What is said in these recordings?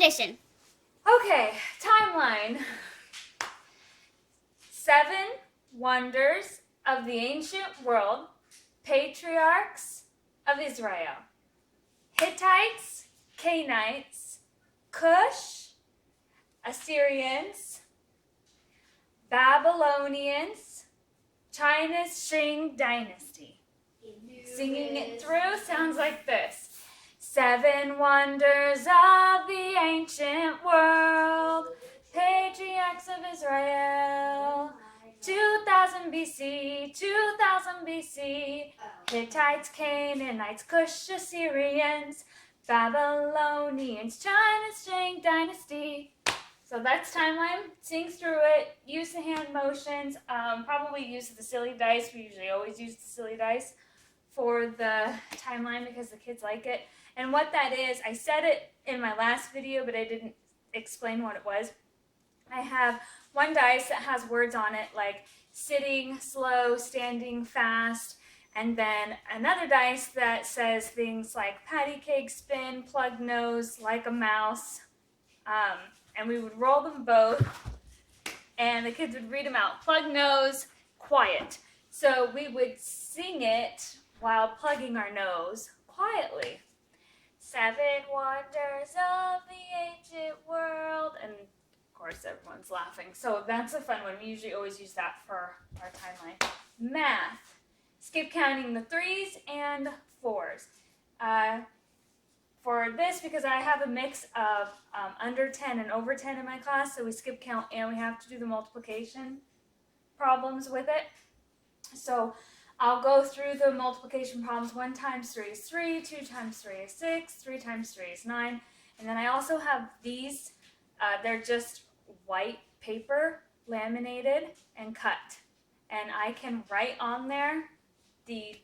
edition. Okay, timeline. 7 wonders of the ancient world, patriarchs of Israel. Hittites, Canaanites, Cush, Assyrians, Babylonians, China's Shang dynasty. Singing it through sounds like this. 7 wonders of the ancient world, patriarchs of Israel. 2000 BC, 2000 BC, Hittites, Canaanites, Cush, Assyrians, Babylonians, China's Shang dynasty. So that's timeline. Sing through it. Use the hand motions. Probably use the silly dice. We usually always use the silly dice for the timeline because the kids like it. And what that is, I said it in my last video, but I didn't explain what it was. I have one dice that has words on it like sitting, slow, standing, fast, and then another dice that says things like patty cake, spin, plug nose, like a mouse. And we would roll them both, and the kids would read them out. Plug nose, quiet. So we would sing it while plugging our nose quietly. 7 wonders of the ancient world. And of course everyone's laughing. So that's a fun one. We usually always use that for our timeline. Math. Skip counting the 3s and 4s. For this, because I have a mix of under 10 and over 10 in my class, so we skip count and we have to do the multiplication problems with it. So I'll go through the multiplication problems. 1 times 3 is 3, 2 times 3 is 6, 3 times 3 is 9. And then I also have these, they're just white paper, laminated and cut. And I can write on there the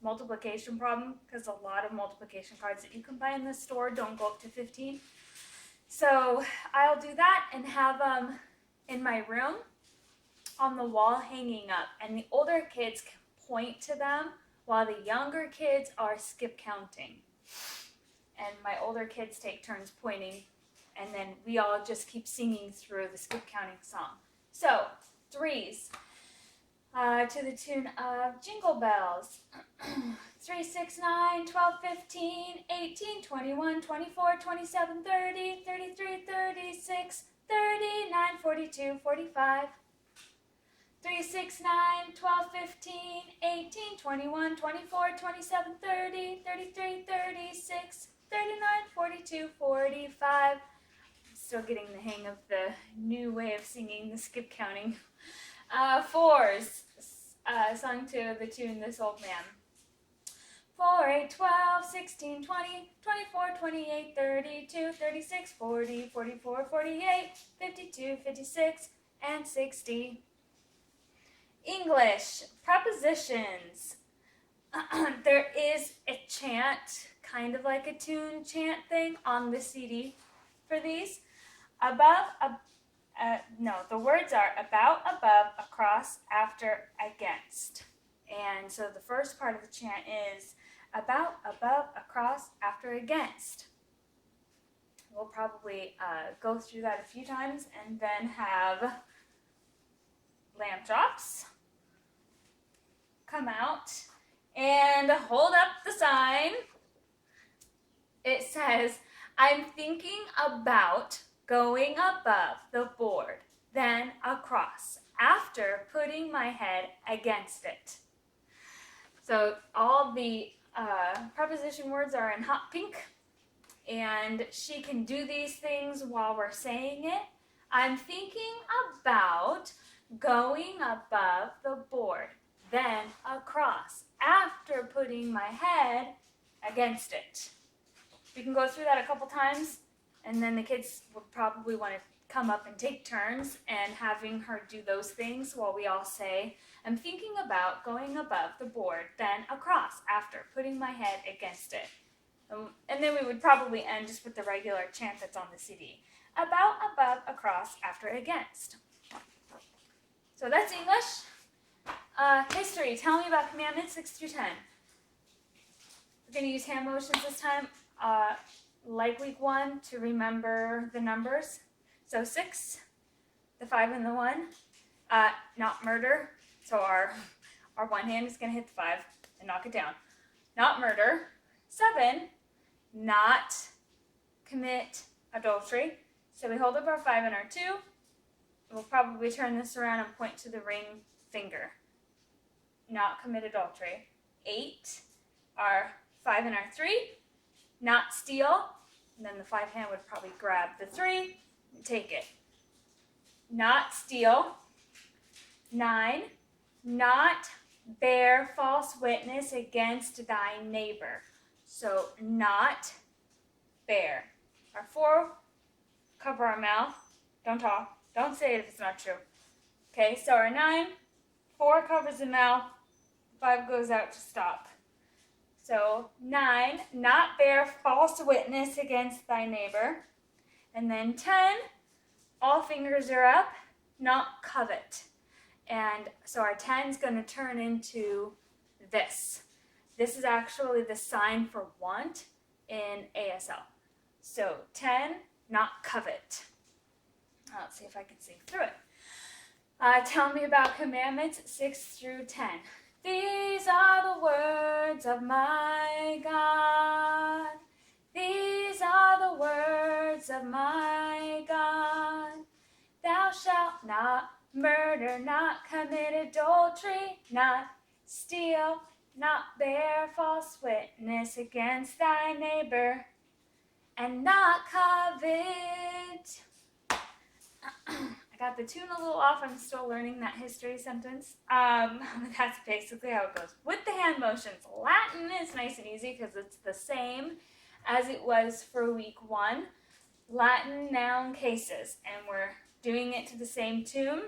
multiplication problem, because a lot of multiplication cards that you can buy in the store don't go up to 15. So I'll do that and have them in my room on the wall hanging up, and the older kids can point to them while the younger kids are skip counting. And my older kids take turns pointing, and then we all just keep singing through the skip counting song. So 3s. To the tune of Jingle Bells. 3, 6, 9, 12, 15, 18, 21, 24, 27, 30, 33, 36, 39, 42, 45. 3, 6, 9, 12, 15, 18, 21, 24, 27, 30, 33, 36, 39, 42, 45. I'm still getting the hang of the new way of singing the skip counting. 4s, sung to the tune This Old Man. 4, 8, 12, 16, 20, 24, 28, 32, 36, 40, 44, 48, 52, 56, and 60. English, prepositions. There is a chant, kind of like a tune chant thing on the CD for these. The words are about, above, across, after, against. And so the first part of the chant is about, above, across, after, against. We'll probably go through that a few times and then have lamp drops come out and hold up the sign. It says, I'm thinking about going above the board, then across, after putting my head against it. So all the preposition words are in hot pink, and she can do these things while we're saying it. I'm thinking about going above the board, then across, after putting my head against it. We can go through that a couple times, and then the kids would probably want to come up and take turns and having her do those things while we all say, I'm thinking about going above the board, then across, after putting my head against it. And then we would probably end just with the regular chant that's on the CD. About, above, across, after, against. So that's English. History. Tell me about commandments 6 through 10. We're going to use hand motions this time. like week 1, to remember the numbers. So 6, the 5 and the 1, not murder. So our one hand is going to hit the 5 and knock it down. Not murder. 7, not commit adultery. So we hold up our 5 and our 2. We'll probably turn this around and point to the ring finger. Not commit adultery. 8, our 5 and our 3. Not steal. And then the 5 hand would probably grab the 3 and take it. Not steal. 9, not bear false witness against thy neighbor. So not bear. Our 4, cover our mouth. Don't talk. Don't say it if it's not true. Okay, so our 9, 4 covers the mouth. 5 goes out to stop. So 9, not bear false witness against thy neighbor. And then 10, all fingers are up, not covet. And so our 10 is going to turn into this. This is actually the sign for want in ASL. So 10, not covet. Let's see if I can see through it. Tell me about commandments 6 through 10. These are the words of my God. These are the words of my God. Thou shalt not murder, not commit adultery, not steal, not bear false witness against thy neighbor, and not covet. I got the tune a little off. I'm still learning that history sentence. That's basically how it goes. With the hand motions, Latin is nice and easy because it's the same as it was for week 1. Latin noun cases, and we're doing it to the same tune.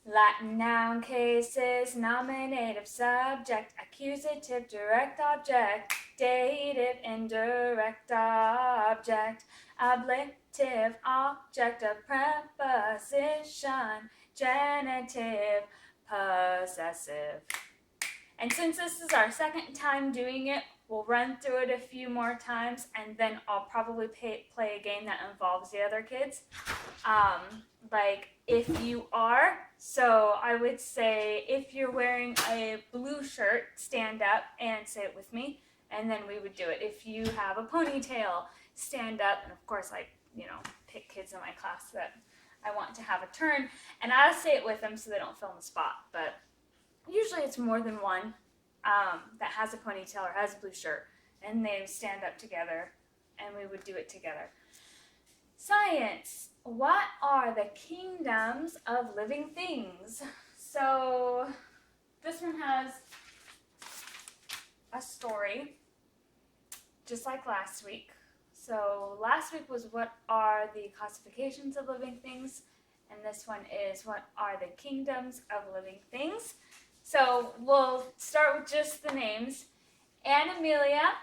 Latin noun cases, nominative, subject, accusative, direct object, dative, indirect object, ablative, object of preposition, genitive, possessive. And since this is our second time doing it, we'll run through it a few more times, and then I'll probably play a game that involves the other kids. Like if you are, so I would say if you're wearing a blue shirt, stand up and say it with me, and then we would do it. If you have a ponytail, stand up, and of course I, pick kids in my class that I want to have a turn, and I'll say it with them so they don't fill in the spot, but usually it's more than one that has a ponytail or has a blue shirt, and they stand up together, and we would do it together. Science. What are the kingdoms of living things? So this one has a story, just like last week. So last week was what are the classifications of living things, and this one is what are the kingdoms of living things. So we'll start with just the names. Animalia,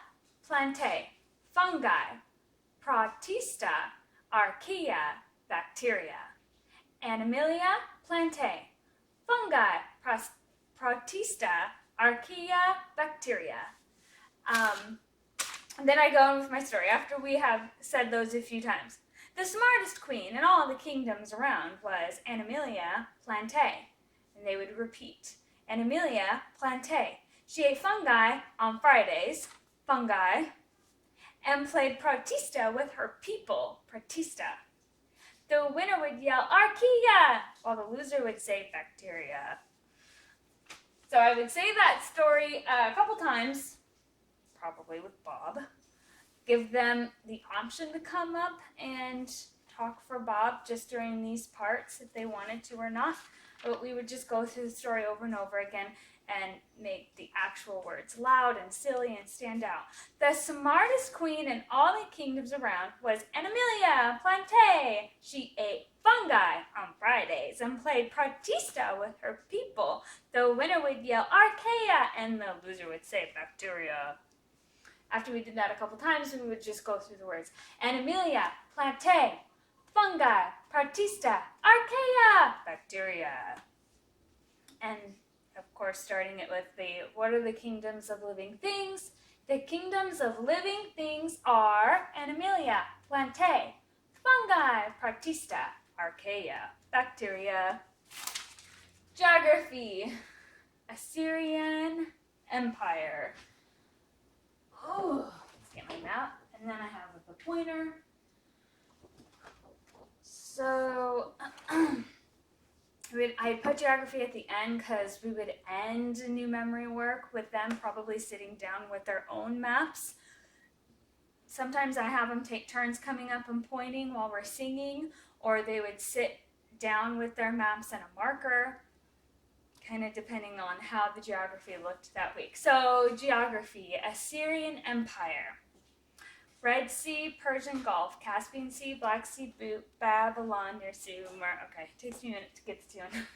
plantae, fungi, protista, archaea, bacteria. Animalia, plantae, fungi, protista, archaea, bacteria. And then I go on with my story after we have said those a few times. The smartest queen in all the kingdoms around was Animalia, plantae. And they would repeat. Animalia, plantae. She ate fungi on Fridays, fungi, and played protista with her people, protista. The winner would yell, archaea, while the loser would say bacteria. So I would say that story a couple times, probably with Bob. Give them the option to come up and talk for Bob just during these parts if they wanted to or not. But we would just go through the story over and over again and make the actual words loud and silly and stand out. The smartest queen in all the kingdoms around was Animalia, plantae. She ate fungi on Fridays and played protista with her people. The winner would yell archaea and the loser would say bacteria. After we did that a couple times, we would just go through the words. Animalia, plantae, fungi, protista, archaea, bacteria. And of course, starting it with the what are the kingdoms of living things? The kingdoms of living things are Animalia, Plantae, Fungi, Protista, Archaea, Bacteria. Geography, Assyrian Empire. Oh, let's get my map, and then I have the pointer. So, I put geography at the end because we would end new memory work with them probably sitting down with their own maps. Sometimes I have them take turns coming up and pointing while we're singing, or they would sit down with their maps and a marker, kind of depending on how the geography looked that week. So, geography, Assyrian Empire, Red Sea, Persian Gulf, Caspian Sea, Black Sea, Babylon near Sumer. Okay, it takes me a minute to get to tune.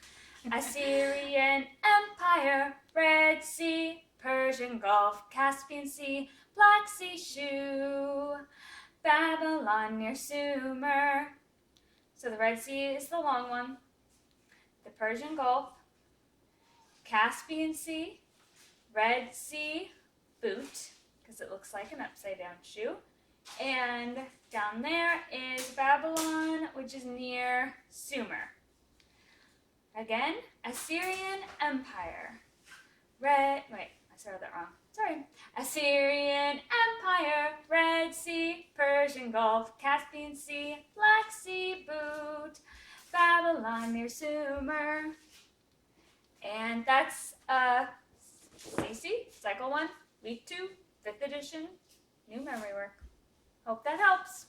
Assyrian Empire, Red Sea, Persian Gulf, Caspian Sea, Black Sea, Shu, Babylon near Sumer. So the Red Sea is the long one, the Persian Gulf, Caspian Sea, Red Sea, boot, because it looks like an upside down shoe. And down there is Babylon, which is near Sumer. Again, Assyrian Empire. I started that wrong. Sorry. Assyrian Empire, Red Sea, Persian Gulf, Caspian Sea, Black Sea, boot, Babylon near Sumer. And that's Stacy, Cycle 1, Week 2, 5th edition, new memory work. Hope that helps.